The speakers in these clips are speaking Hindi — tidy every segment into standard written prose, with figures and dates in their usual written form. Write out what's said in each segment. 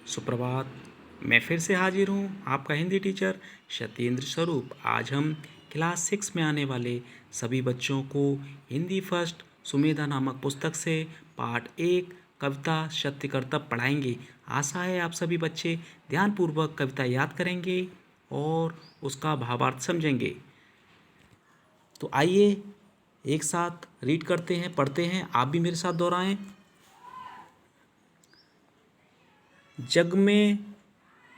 सुप्रभात। मैं फिर से हाजिर हूँ, आपका हिंदी टीचर सत्येंद्र स्वरूप। आज हम क्लास 6 में आने वाले सभी बच्चों को हिंदी फर्स्ट सुमेधा नामक पुस्तक से पाठ 1 कविता सत्य कर्तव्य पढ़ाएंगे। आशा है आप सभी बच्चे ध्यानपूर्वक कविता याद करेंगे और उसका भावार्थ समझेंगे। तो आइए एक साथ रीड करते हैं, पढ़ते हैं। आप भी मेरे साथ दोहराएं। जग में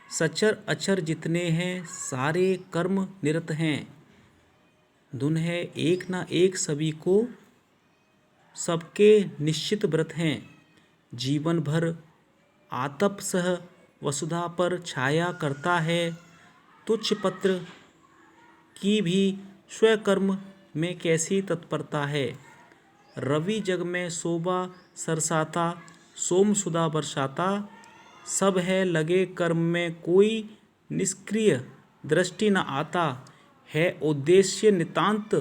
सचर अचर जितने हैं, सारे कर्म निरत हैं। धुन है एक ना एक सभी को, सबके निश्चित व्रत हैं। जीवन भर आतप सह वसुधा पर छाया करता है। तुच्छ पत्र की भी स्वकर्म में कैसी तत्परता है। रवि जग में शोभा सरसाता, सोम सुधा बरसाता। सब है लगे कर्म में, कोई निष्क्रिय दृष्टि न आता। है उद्देश्य नितांत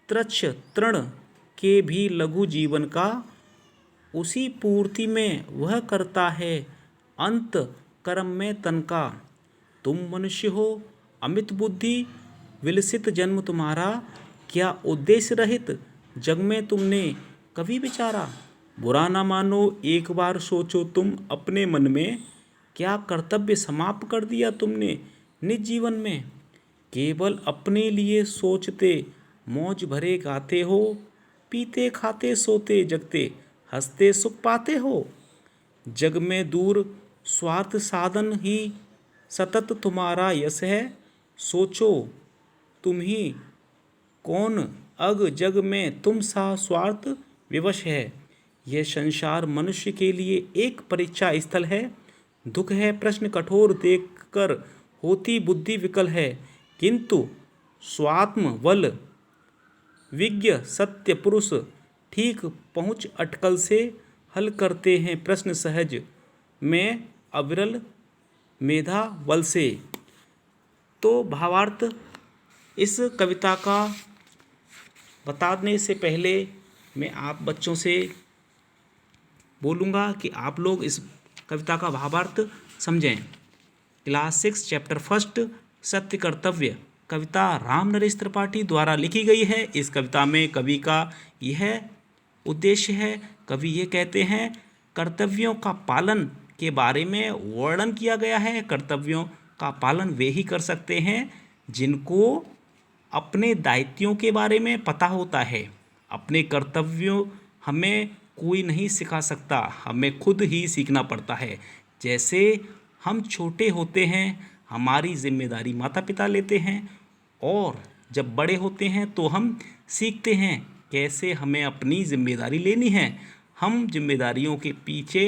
तृच्छ तृण के भी लघु जीवन का। उसी पूर्ति में वह करता है अंत कर्म में तन का। तुम मनुष्य हो अमित बुद्धि, विलसित जन्म तुम्हारा। क्या उद्देश्य रहित जग में तुमने कभी विचारा। बुरा ना मानो एक बार सोचो तुम अपने मन में, क्या कर्तव्य समाप्त कर दिया तुमने निज जीवन में। केवल अपने लिए सोचते, मौज भरे गाते हो। पीते खाते सोते जगते, हंसते सुख पाते हो। जग में दूर स्वार्थ साधन ही सतत तुम्हारा यश है। सोचो तुम ही कौन अग जग में तुम सा स्वार्थ विवश है। यह संसार मनुष्य के लिए एक परीक्षा स्थल है। दुख है प्रश्न कठोर देखकर होती बुद्धि विकल है। किंतु स्वात्म बल विज्ञ सत्य पुरुष ठीक पहुँच अटकल से हल करते हैं प्रश्न सहज में अविरल मेधा बल से। तो भावार्थ इस कविता का बताने से पहले मैं आप बच्चों से बोलूँगा कि आप लोग इस कविता का भावार्थ समझें। क्लास 6 चैप्टर फर्स्ट सत्य कर्तव्य कविता राम नरेश त्रिपाठी द्वारा लिखी गई है। इस कविता में कवि का यह उद्देश्य है, कवि ये कहते हैं कर्तव्यों का पालन के बारे में वर्णन किया गया है। कर्तव्यों का पालन वे ही कर सकते हैं जिनको अपने दायित्वों के बारे में पता होता है। अपने कर्तव्यों हमें कोई नहीं सिखा सकता, हमें खुद ही सीखना पड़ता है। जैसे हम छोटे होते हैं, हमारी जिम्मेदारी माता पिता लेते हैं और जब बड़े होते हैं तो हम सीखते हैं कैसे हमें अपनी जिम्मेदारी लेनी है। हम जिम्मेदारियों के पीछे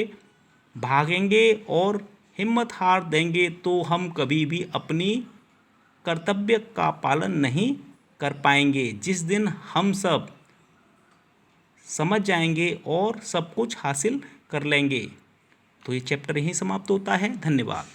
भागेंगे और हिम्मत हार देंगे तो हम कभी भी अपनी कर्तव्य का पालन नहीं कर पाएंगे। जिस दिन हम सब समझ जाएंगे और सब कुछ हासिल कर लेंगे। तो ये चैप्टर यहीं समाप्त होता है। धन्यवाद।